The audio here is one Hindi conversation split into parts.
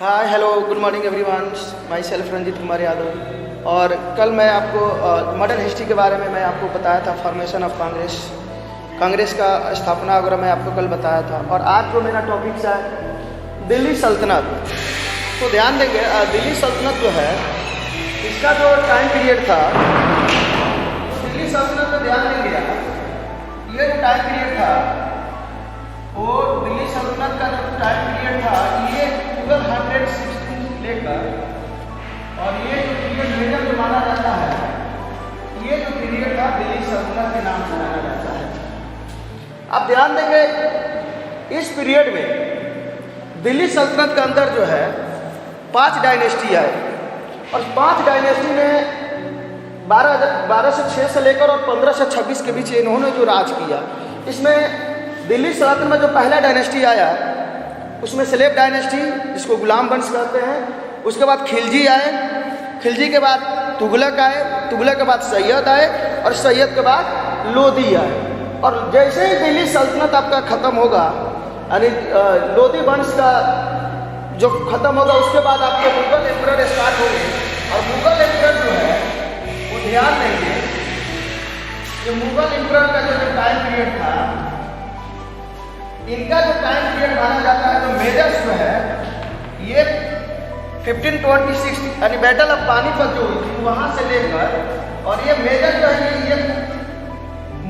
हाय hello good morning everyone. Self Ranjeet Kumar Yadav. और कल मैं आपको मॉडर्न हिस्ट्री के बारे में मैं आपको बताया था, फॉर्मेशन ऑफ कांग्रेस का स्थापना वगैरह मैं आपको कल बताया था। और आज जो मेरा टॉपिक है दिल्ली सल्तनत, तो ध्यान देंगे दिल्ली सल्तनत जो है इसका जो टाइम पीरियड था, दिल्ली सल्तनत में ध्यान देंगे ये जो टाइम पीरियड था वो दिल्ली सल्तनत का जो टाइम पीरियड था ये 1216 लेकर, और ये जो पीरियड मेजर जो माना जाता है ये जो पीरियड था दिल्ली सल्तनत के नाम से जाना जाता है। अब ध्यान देंगे इस पीरियड में दिल्ली सल्तनत के अंदर जो है 5 डायनेस्टी आए, और 5 डायनेस्टी में 1206 से लेकर और 1526 के बीच इन्होंने जो राज किया। इसमें दिल्ली सल्तनत में जो पहला डायनेस्टी आया उसमें स्लेव डायनेस्टी जिसको गुलाम वंश कहते हैं, उसके बाद खिलजी आए, खिलजी के बाद तुगलक आए, तुगलक के बाद सैयद आए, और सैयद के बाद लोदी आए। और जैसे ही दिल्ली सल्तनत आपका ख़त्म होगा, यानी लोदी वंश का जो ख़त्म होगा उसके बाद आपके मुगल एम्परर स्टार्ट होंगे। और मुगल एम्परर जो है वो ध्यान देंगे कि मुगल एम्परर का जो टाइम पीरियड था, इनका जो टाइम पीरियड माना जाता है, तो मेजर्स जो है ये 1526 यानी बैटल ऑफ पानीपत जो हुई थी वहाँ से लेकर, और ये मेजर जो है ये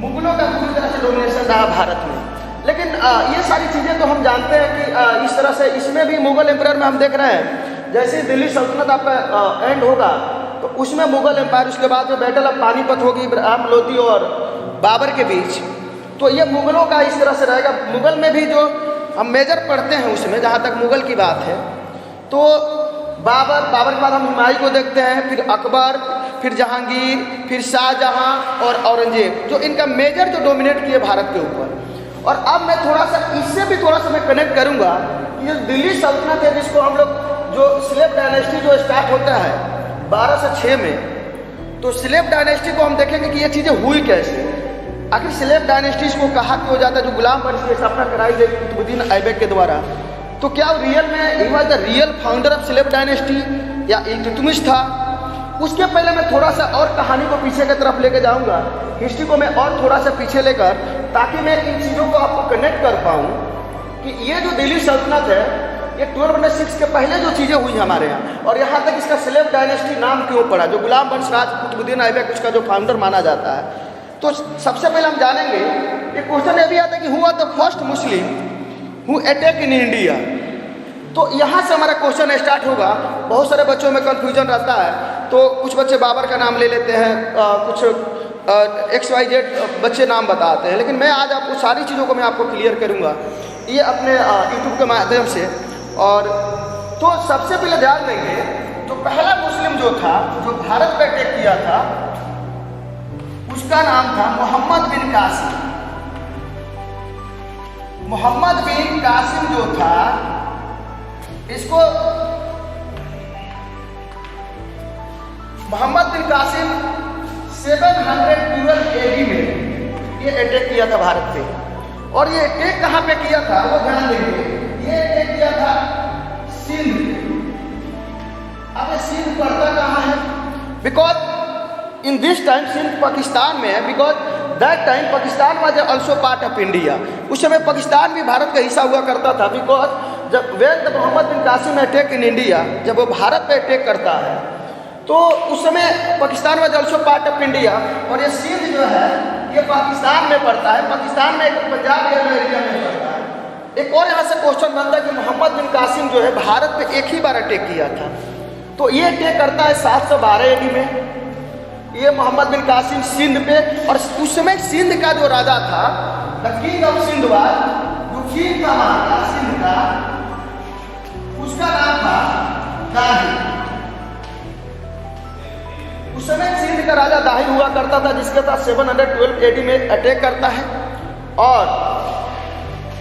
मुगलों का पूरी तरह से डोमिनेशन रहा भारत में। लेकिन ये सारी चीज़ें तो हम जानते हैं कि इस तरह से इसमें भी मुगल एम्पायर में हम देख रहे हैं, जैसे दिल्ली सल्तनत आपका एंड होगा तो उसमें मुगल एम्पायर, उसके बाद जो बैटल ऑफ पानीपत होगी इब्राहिम लोदी और बाबर के बीच, तो ये मुगलों का इस तरह से रहेगा। मुगल में भी जो हम मेजर पढ़ते हैं उसमें जहाँ तक मुगल की बात है, तो बाबर के बाद हम हुमायूं को देखते हैं, फिर अकबर, फिर जहांगीर, फिर शाहजहां और औरंगजेब, जो इनका मेजर जो डोमिनेट किए भारत के ऊपर। और अब मैं थोड़ा सा इससे भी थोड़ा सा मैं कनेक्ट करूँगा कि ये दिल्ली सल्तनत है जिसको हम लोग जो स्लेव डायनेस्टी जो स्टार्ट होता है 1206 में, तो स्लेव डायनेस्टी को हम देखेंगे कि ये चीज़ें हुई कैसे। आखिर स्लेव डायनेस्टीज को कहा क्यों जाता है, जो गुलाम वंश की स्थापना कराई गई कुतुबुद्दीन ऐबक के द्वारा, तो क्या रियल में ही was the real founder of slave dynasty या इल्तुतमिश था? उसके पहले मैं थोड़ा सा और कहानी को पीछे की तरफ लेके जाऊंगा, हिस्ट्री को मैं और थोड़ा सा पीछे लेकर, ताकि मैं इन चीज़ों को आपको कनेक्ट कर पाऊँ कि ये जो दिल्ली सल्तनत है ये 1206 के पहले जो चीज़ें हुई हमारे यहाँ, और यहाँ तक इसका स्लेव डायनेस्टी नाम क्यों पड़ा, जो गुलाम वंश राज कुतुबुद्दीन ऐबक उसका जो फाउंडर माना जाता है। तो सबसे पहले हम जानेंगे, ये क्वेश्चन ये भी आता है कि who was the first Muslim who attack in India. तो यहाँ से हमारा क्वेश्चन स्टार्ट होगा। बहुत सारे बच्चों में कन्फ्यूजन रहता है, तो कुछ बच्चे बाबर का नाम ले लेते हैं, कुछ XYZ बच्चे नाम बताते हैं, लेकिन मैं आज आपको सारी चीज़ों को मैं आपको क्लियर करूँगा ये अपने यूट्यूब के माध्यम से। और तो सबसे पहले ध्यान देंगे, जो पहला मुस्लिम जो था जो भारत पर अटैक किया था उसका नाम था मोहम्मद बिन कासिम। मोहम्मद बिन कासिम जो था, इसको मोहम्मद बिन कासिम 712 AD में ये अटैक किया था भारत पे। और ये अटैक कहाँ पे किया था वो ध्यान देंगे, ये अटैक किया था सिंध। अब ये सिंध पड़ता कहाँ है? Because in this time Sindh Pakistan में है, because that time Pakistan was also part of India. उस समय पाकिस्तान भी भारत का हिस्सा हुआ करता था। बिकॉज जब when Mohammed bin Qasim attack in India, जब वो भारत पे अटैक करता है तो उस समय Pakistan was also part of India, और ये सिंध जो है ये पाकिस्तान में पड़ता है, पाकिस्तान में एक पंजाब एरिया में पड़ता है। एक और यहाँ से क्वेश्चन बनता है कि मोहम्मद बिन कासिम जो है भारत पे एक ही बार अटैक किया था, तो ये अटैक करता है 712 AD में, ये मोहम्मद बिन कासिम सिंध पे। और उस समय सिंध का जो राजा था, the king of Sindh was, जो किंग था वहाँ सिंध का, उसका नाम था दाहिर। उस समय सिंध का राजा दाहिर हुआ करता था, जिसके साथ 712 AD में अटैक करता है। और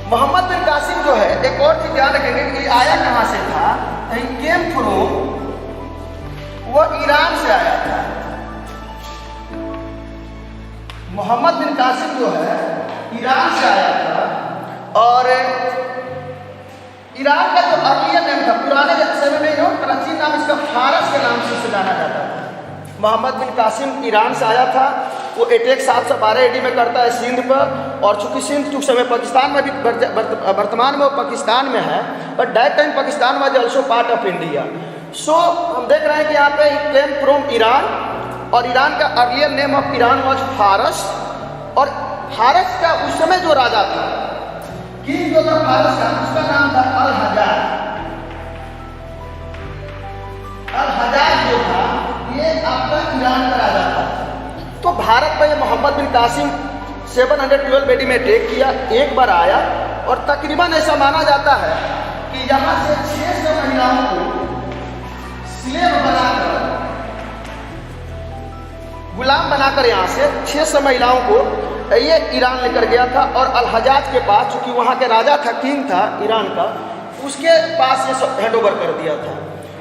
मोहम्मद बिन कासिम जो है, एक और चीज ध्यान रखेंगे कि आया कहाँ से था, ही केम फ्रॉम, वो ईरान से आया था। मोहम्मद बिन कासिम जो है ईरान से आया था, और ईरान का जो अर्लियर नेम था, पुराने मोहम्मद बिन कासिम ईरान से आया था। वो अटैक 712 AD में करता है सिंध पर, और चूँकि सिंध उस समय पाकिस्तान में भी वर्तमान में वो पाकिस्तान में है, but that time Pakistan was also part of India. So हम देख रहे हैं कि यहाँ पे केम फ्रॉम ईरान, और ईरान का earlier name of Iran was Faras, और फारस का उस समय जो राजा था, किंग जो था फारस का, उसका नाम था अल हजाज। अल हजाज जो था ये आपका ईरान का राजा था। तो भारत में मोहम्मद बिन कासिम 712 AD में अटैक किया, एक बार आया, और तकरीबन ऐसा माना जाता है कि यहाँ से 600 महिलाओं को स्लेव बनाकर, गुलाम बनाकर यहाँ से 600 महिलाओं को ये ईरान लेकर गया था। और अल हजाज के पास, चूँकि वहाँ के राजा था, किंग था ईरान का, उसके पास ये सब हैंड ओवर कर दिया था।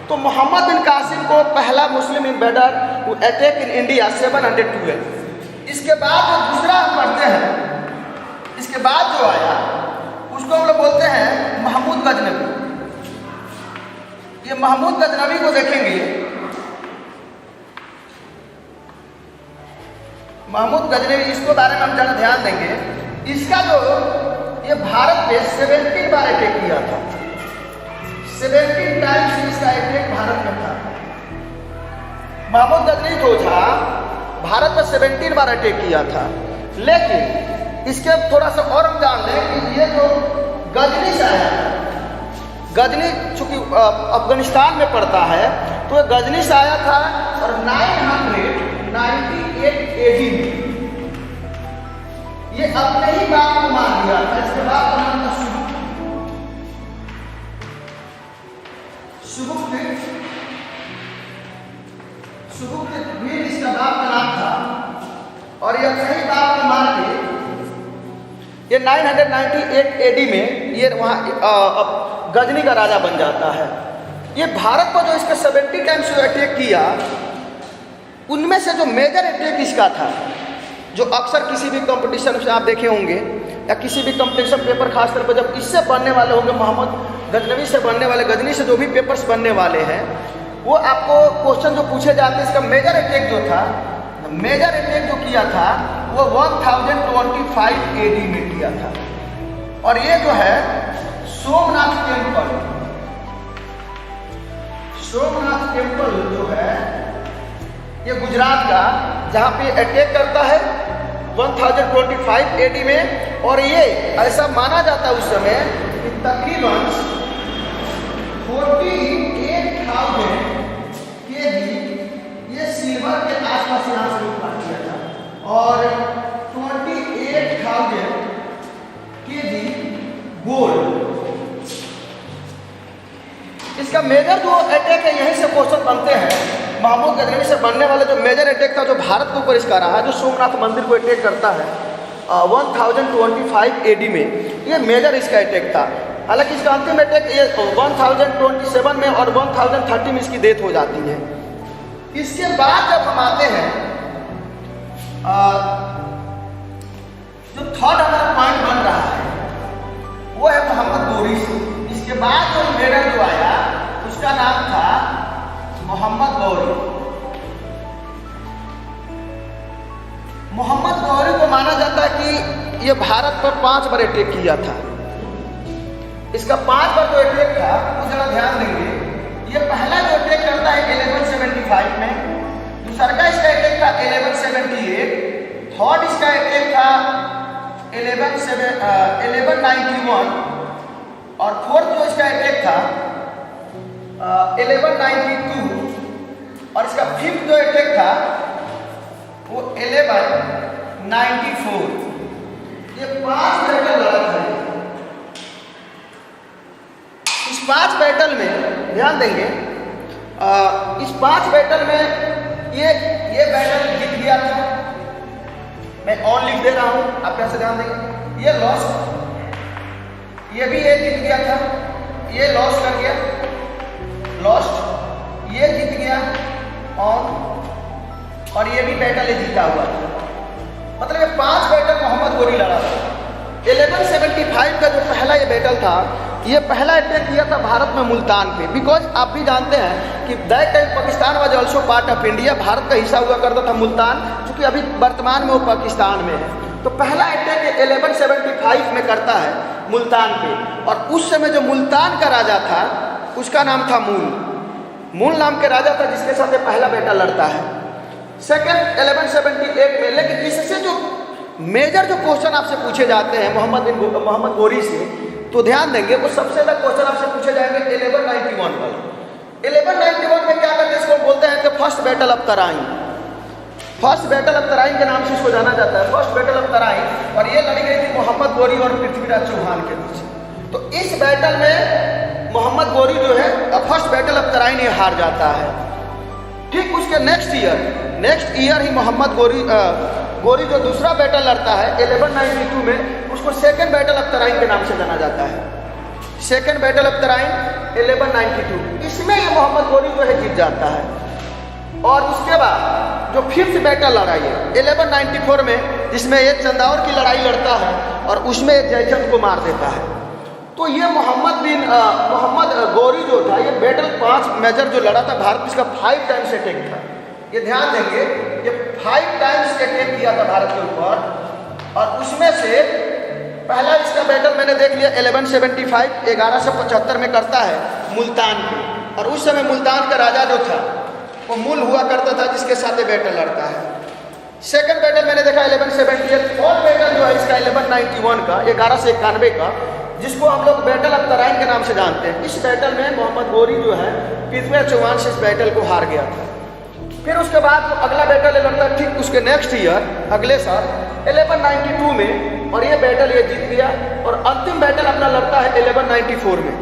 तो मोहम्मद बिन कासिम को पहला Muslim invader who attack in India 712। इसके बाद जो दूसरा हम पढ़ते हैं, इसके बाद जो आया उसको हम लोग बोलते हैं महमूद गजनवी। ये महमूद गजनवी को देखेंगे, महमूद गजनवी, इसको बारे में हम ज़रा ध्यान देंगे। इसका जो ये भारत पे 17 बार अटैक किया था, 17 टाइम्स इसका अटैक भारत में था। महमूद गजनवी जो था भारत पर 17 बार अटैक किया था। लेकिन इसके थोड़ा सा और हम जान लें कि ये जो गजनी से आया था, गजनी चूँकि अफगानिस्तान में पड़ता है, तो ये गजनी से आया था, और 998 AD में ये अपने ही बाप को मार दिया था। इसके बाप का नाम था सुबुक्त वीर, इसका बाप का नाम था, और ये अपने ही बाप को मार के ये 998 AD में ये वहाँ गजनी का राजा बन जाता है। ये भारत पर जो इसका 70 टाइम्स जो अटैक किया, उनमें से जो मेजर अटैक इसका था, जो अक्सर किसी भी कंपटीशन से आप देखे होंगे, या किसी भी कंपटीशन पेपर खासतौर पर जब इससे बनने वाले होंगे, मोहम्मद गजनवी से बनने वाले, गजनी से जो भी पेपर्स बनने वाले हैं, वो आपको क्वेश्चन जो पूछे जाते हैं, इसका मेजर अटैक जो था, मेजर अटैक जो किया था वो 1025 AD में किया था। और ये जो है सोमनाथ टेम्पल, सोमनाथ टेम्पल जो है ये गुजरात का, जहाँ पे अटैक करता है 1025 AD में। और ये ऐसा माना जाता है उस समय कि तकरीबन 48,000 kg ये सिल्वर के आसपास यहाँ से लूटपाट किया था, और 28,000 kg गोल्ड। इसका मेजर जो अटैक है, यहीं से क्वेश्चन बनते हैं। महमूद गजनवी से बनने वाला जो मेजर अटैक था, जो भारत के ऊपर इसका रहा, जो सोमनाथ मंदिर को अटैक करता है 1025 AD में, ये मेजर इसका अटैक था। हालांकि इसका अंतिम अटैक ये 1027 में और 1030 में इसकी डेथ हो जाती है। इसके बाद जब हम आते हैं, जो थर्ड हमारा पॉइंट बन रहा है वो है मोहम्मद गौरी से। इसके बाद जो इन्वेडर जो आया उसका नाम था मोहम्मद गौरी। मोहम्मद गौरी को माना जाता है कि ये भारत पर 5 बार अटैक किया था। इसका 5 बार जो अटैक था वो जरा ध्यान देंगे। ये पहला जो अटैक करता है 1175 में, दूसरा का इसका अटैक था 1178, थर्ड इसका अटैक था 1191, और फोर्थ जो इसका अटैक था 1192, और इसका फिफ्थ जो अटैक था वो 1194। ये 5 बैटल लड़ा था। इस 5 बैटल में ध्यान देंगे, इस 5 बैटल में ये बैटल जीत गया था। मैं ऑन लिख दे रहा हूं, आप कैसे ध्यान देंगे। ये लॉस्ट, ये भी ये जीत गया था, ये लॉस कर गया, लॉस्ट, ये जीत गया ऑन, और ये भी बैटल ये जीता हुआ था। मतलब ये 5 बैटल मोहम्मद गौरी लड़ा था। 1175 का जो पहला ये बैटल था ये पहला अटैक किया था भारत में मुल्तान पे। बिकॉज आप भी जानते हैं कि that time Pakistan was also part of India, Bharat का हिस्सा हुआ करता था मुल्तान, क्योंकि अभी वर्तमान में वो पाकिस्तान में है। तो पहला अटैक 1175 में करता है मुल्तान पे, और उस समय जो मुल्तान का राजा था उसका नाम था मूल नाम के राजा था, जिसके साथ ये पहला बेटा लड़ता है। सेकेंड 1178 में। लेकिन इससे जो मेजर जो क्वेश्चन आपसे पूछे जाते हैं मोहम्मद गोरी से, तो ध्यान देंगे वो सबसे ज़्यादा क्वेश्चन आपसे पूछे जाएंगे 1191 पर। 1191 में क्या करते हैं, इसको बोलते हैं कि first battle of Tarain. First battle of Tarain के नाम से इसको जाना जाता है, फर्स्ट बैटल ऑफ तराइन। और ये लड़ी गई थी मोहम्मद गोरी और पृथ्वीराज चौहान के बीच। तो इस बैटल में मोहम्मद गोरी जो है फर्स्ट बैटल ऑफ तराइन ये हार जाता है। ठीक उसके नेक्स्ट ईयर ही मोहम्मद गोरी जो दूसरा बैटल लड़ता है 1192 में, उसको सेकेंड बैटल ऑफ तराइन के नाम से जाना जाता है। सेकेंड बैटल ऑफ तराइन 1192, इसमें ये मोहम्मद गोरी जो है जीत जाता है। और उसके बाद जो फिफ्थ बैटल लड़ाई है 1194 में, जिसमें ये चंदावर की लड़ाई लड़ता है और उसमें जयचंद को मार देता है। तो ये मोहम्मद गोरी जो था, ये बैटल 5 मेजर जो लड़ा था भारत, इसका 5 टाइम्स अटैक था। ये ध्यान देंगे, ये 5 टाइम्स अटैक किया था भारत के ऊपर। और उसमें से पहला इसका बैटल मैंने देख लिया 1175 1175 में करता है मुल्तान पे। और उस समय मुल्तान का राजा जो था वो मूल हुआ करता था, जिसके साथ ये बैटल लड़ता है। सेकंड बैटल मैंने देखा 1178। फोर्थ बैटल जो है इसका 1191 का 1191 का, जिसको हम लोग बैटल ऑफ तराइन के नाम से जानते हैं। इस बैटल में मोहम्मद गोरी जो है पृथ्वीराज चौहान से इस बैटल को हार गया था। फिर उसके बाद अगला बैटल लड़ता है ठीक उसके नेक्स्ट ईयर, अगले साल 1192 में, और ये बैटल ये जीत गया। और अंतिम बैटल अपना लड़ता है 1194 में।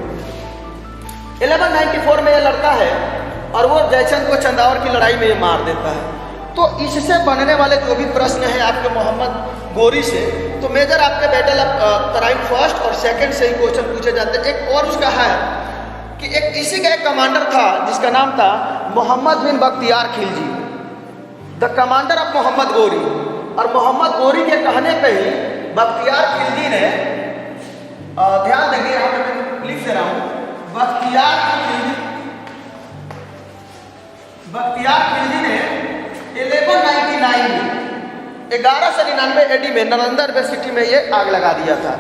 1194 में ये लड़ता है और वो जयचंद को चंदावर की लड़ाई में ये मार देता है। तो इससे बनने वाले जो भी प्रश्न हैं आपके मोहम्मद गोरी से, तो मेजर आपके बैटल ऑफ तराइन फर्स्ट और सेकंड से ही क्वेश्चन पूछे जाते हैं। एक और उसका है कि एक इसी का एक कमांडर था जिसका नाम था Mohammad bin Bakhtiyar Khilji, the commander of Mohammad Ghori. और मोहम्मद गोरी के कहने पे ही बख्तियार खिलजी ने, ध्यान देंगे यहाँ पे मैं लिख दे रहा हूँ, बख्तियार खिलजी ने 1199 में 1199 AD में नालंदा यूनिवर्सिटी में ये आग लगा दिया था।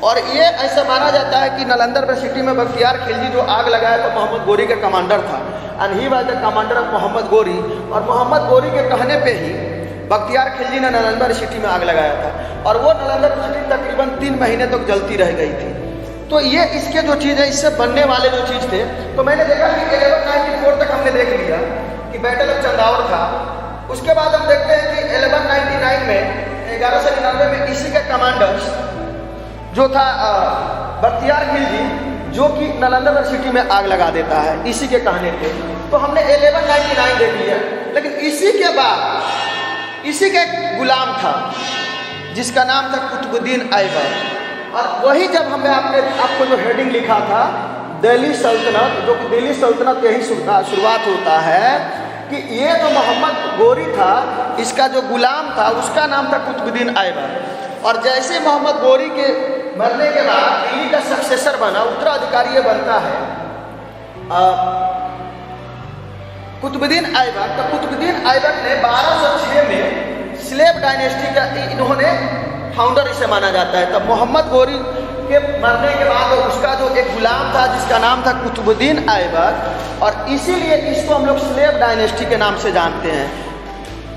और ये ऐसा माना जाता है कि नालंदा यूनिवर्सिटी में बख्तियार खिलजी जो आग लगाया तो मोहम्मद गोरी का कमांडर था, and he was the commander of Mohammad Ghori. और मोहम्मद गोरी के कहने पे ही बख्तियार खिलजी ने नालंदा यूनिवर्सिटी में आग लगाया था। और वो नालंदा यूनिवर्सिटी तकरीबन 3 महीने तक जलती रह गई थी। तो ये इसके जो चीज़ है, इससे बनने वाले जो चीज़ थे, तो मैंने देखा कि 1194 तक हमने देख लिया कि बैटल ऑफ चंदावर था। उसके बाद हम देखते हैं कि 1199 में 1199 में इसी का कमांडर जो था बख्तियार खिलजी, जो कि नालंदा यूनिवर्सिटी में आग लगा देता है इसी के कहने पे। तो हमने 1199 देख लिया। लेकिन इसी के बाद इसी का एक गुलाम था जिसका नाम था कुतुबुद्दीन ऐबक। और वही जब हमने आपको जो हेडिंग लिखा था दिल्ली सल्तनत, जो कि दिल्ली सल्तनत यही शुरुआत होता है कि ये जो मोहम्मद गोरी था इसका जो गुलाम था उसका नाम था कुतुबुद्दीन ऐबक। और जैसे मोहम्मद गोरी के मरने के बाद दिल्ली का सक्सेसर बना, उत्तराधिकारी ये बनता है कुतुबुद्दीन ऐबक। तो कुतुबुद्दीन ऐबक ने 1206 में स्लेव डायनेस्टी का इन्होंने फाउंडर इसे माना जाता है। तब मोहम्मद गोरी के मरने के बाद उसका जो एक गुलाम था जिसका नाम था कुतुबुद्दीन ऐबक, और इसीलिए इसको हम लोग स्लेव डायनेस्टी के नाम से जानते हैं।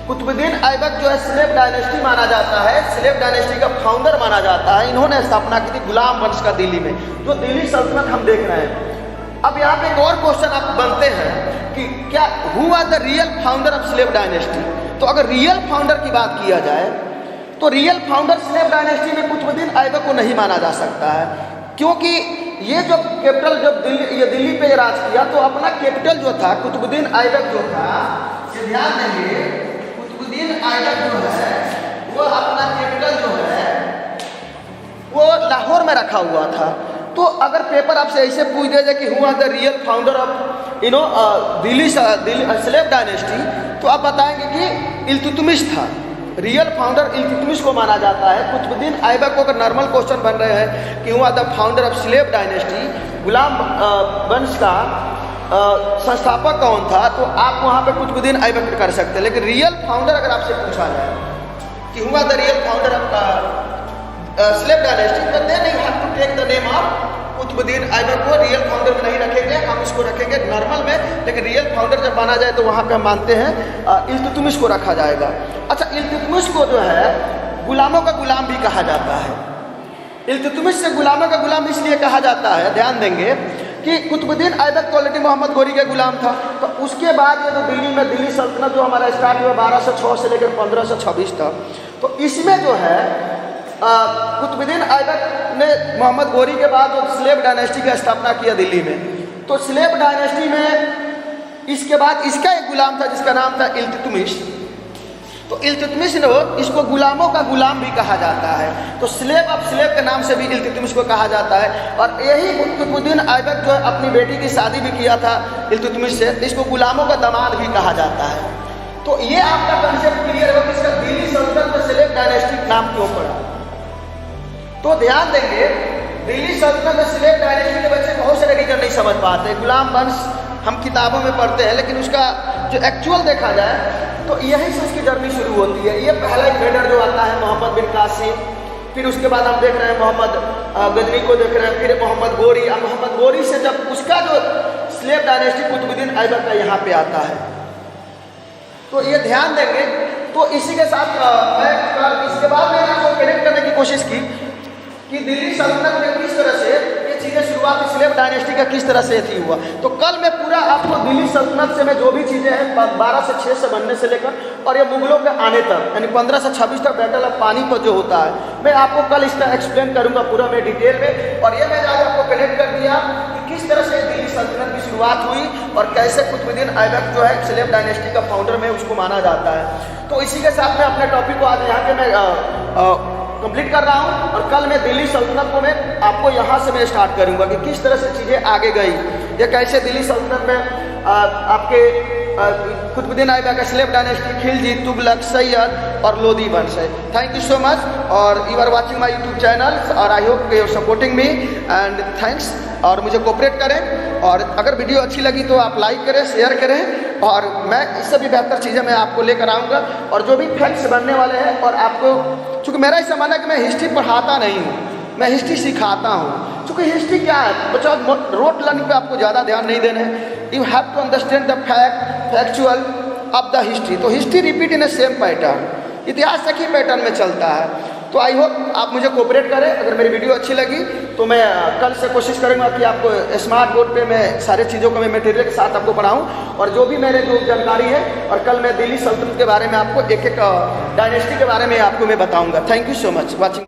कुतुबुद्दीन ऐबक जो है स्लेव डायनेस्टी माना जाता है, स्लेव डायनेस्टी का फाउंडर माना जाता है। इन्होंने स्थापना की थी गुलाम वंश का दिल्ली में, जो दिल्ली सल्तनत हम देख रहे हैं। अब यहाँ पे एक और क्वेश्चन आप बनते हैं कि क्या who was the real founder of slave dynasty. तो अगर रियल फाउंडर की बात किया जाए तो रियल फाउंडर स्लेव डायनेस्टी में कुतुबुद्दीन ऐबक को नहीं माना जा सकता है, क्योंकि ये जो कैपिटल जब दिल्ली पे राज किया तो अपना कैपिटल जो था कुतुबुद्दीन ऐबक जो था, ये ध्यान देंगे, कुतुबुद्दीन ऐबक जो है वो अपना कैपिटल जो है वो लाहौर में रखा हुआ था। तो अगर पेपर आपसे ऐसे पूछ दिया जाए कि who are the real founder of Delhi slave dynasty, तो आप बताएंगे कि इल्तुतमिश था। रियल फाउंडर इल्तुतमिश को माना जाता है। कुतुबुद्दीन ऐबक को अगर नॉर्मल क्वेश्चन बन रहे हैं कि हुआ the founder of slave dynasty, गुलाम वंश का संस्थापक कौन था, तो आप वहाँ पे कुतुबुद्दीन ऐबक कर सकते हैं। लेकिन रियल फाउंडर अगर आपसे पूछा जाए कि हुआ the real founder of slave dynasty, तो then you have to take the name of Qutubuddin Aibak को रियल फाउंडर में नहीं रखेंगे, हम इसको रखेंगे नॉर्मल में। लेकिन रियल फाउंडर जब माना जाए तो वहाँ पे हम मानते हैं इल्तुतमिश को रखा जाएगा। अच्छा, इल्तुतमिश को जो है गुलामों का गुलाम भी कहा जाता है। इल्तुतमिश से गुलामों का गुलाम इसलिए कहा जाता है, ध्यान देंगे कि कुतुबुद्दीन ऐबक ऑलरेडी मोहम्मद गोरी का गुलाम था। तो उसके बाद ये जो दिल्ली में दिल्ली सल्तनत जो हमारा स्टार्ट हुआ 1206 से लेकर 1526 तक, तो इसमें जो है कुतुबुद्दीन ऐबक ने मोहम्मद गोरी के बाद जो स्लेव डायनेस्टी की स्थापना किया दिल्ली में। तो स्लेव डायनेस्टी में इसके बाद इसका एक गुलाम था जिसका नाम था इल्तुतमिश। तो इल्तुतमिश ने इसको गुलामों का गुलाम भी कहा जाता है। तो स्लेव ऑफ स्लेव के नाम से भी इल्तुतमिश को कहा जाता है। और यही कुतुबुद्दीन ऐबक जो अपनी बेटी की शादी भी किया था इल्तुतमिश से, इसको गुलामों का दामाद भी कहा जाता है। तो ये आपका कंसेप्ट क्लियर हो कि इसका दिल्ली सल्तनत में स्लेव डायनेस्टी नाम क्यों पड़ा। तो ध्यान देंगे, दिल्ली सल्तनत में स्लेव डायनेस्टी के बच्चे बहुत सारे रीजन नहीं समझ पाते। गुलाम वंश हम किताबों में पढ़ते हैं, लेकिन उसका जो एक्चुअल देखा जाए तो यहीं से उसकी जर्नी शुरू होती है। ये पहला इन्वेडर जो आता है मोहम्मद बिन कासिम, फिर उसके बाद हम देख रहे हैं मोहम्मद गजनी को देख रहे हैं, फिर मोहम्मद गोरी। अब मोहम्मद गोरी से जब उसका जो स्लेव डायनेस्टी कुतुबुद्दीन ऐबक का यहाँ पे आता है, तो ये ध्यान देंगे। तो इसी के साथ मैं इसके बाद मैंने आपको कनेक्ट करने की कोशिश की कि दिल्ली सल्तनत में किस तरह से ये चीज़ें शुरुआत स्लेव डायनेस्टी का किस तरह से थी हुआ। तो कल मैं पूरा आपको दिल्ली सल्तनत से में जो भी चीज़ें हैं 12 से 6 से बनने से लेकर और ये मुगलों के आने तक, यानी 15 से 26 तक बैटल ऑफ पानीपत जो होता है, मैं आपको कल इसका एक्सप्लेन करूँगा पूरा मैं डिटेल में। और ये मैंने आज आपको कनेक्ट कर दिया कि किस तरह से दिल्ली सल्तनत की शुरुआत हुई और कैसे कुतुबुद्दीन ऐबक जो है स्लेव डायनेस्टी का फाउंडर में उसको माना जाता है। तो इसी के साथ मैं अपने टॉपिक को आज यहाँ पे मैं कंप्लीट कर रहा हूँ। और कल मैं दिल्ली सल्तनत को मैं आपको यहाँ से मैं स्टार्ट करूँगा कि किस तरह से चीज़ें आगे गई, ये कैसे दिल्ली सल्तनत में आपके कुतुबुद्दीन ऐबक स्लेव डायनेस्टी, खिलजी, तुगलक, सैयद और लोधी वंश है। Thank you so much. और you are watching my YouTube channel और I hope you are supporting me and thanks. और मुझे कोऑपरेट करें, और अगर वीडियो अच्छी लगी तो आप लाइक करें, शेयर करें, और मैं इससे भी बेहतर चीज़ें मैं आपको लेकर आऊँगा। और जो भी फैक्ट्स बनने वाले हैं, और आपको चूँकि मेरा ऐसा मानना है कि मैं हिस्ट्री पढ़ाता नहीं हूँ, मैं हिस्ट्री सिखाता हूँ। चूँकि हिस्ट्री क्या है बच्चा, रोट लर्निंग पे आपको ज़्यादा ध्यान नहीं देना है। You have to understand the factual of the history. तो history repeat in a same pattern, इतिहास एक ही पैटर्न में चलता है। तो आई होप आप मुझे कोऑपरेट करें। अगर मेरी वीडियो अच्छी लगी तो मैं कल से कोशिश करूँगा कि आपको स्मार्ट बोर्ड पे मैं सारे चीज़ों को मैं मटेरियल के साथ आपको पढ़ाऊँ, और जो भी मेरे जो जानकारी है। और कल मैं दिल्ली सल्तनत के बारे में आपको एक एक डायनेस्टी के बारे में आपको मैं बताऊँगा। Thank you so much watching.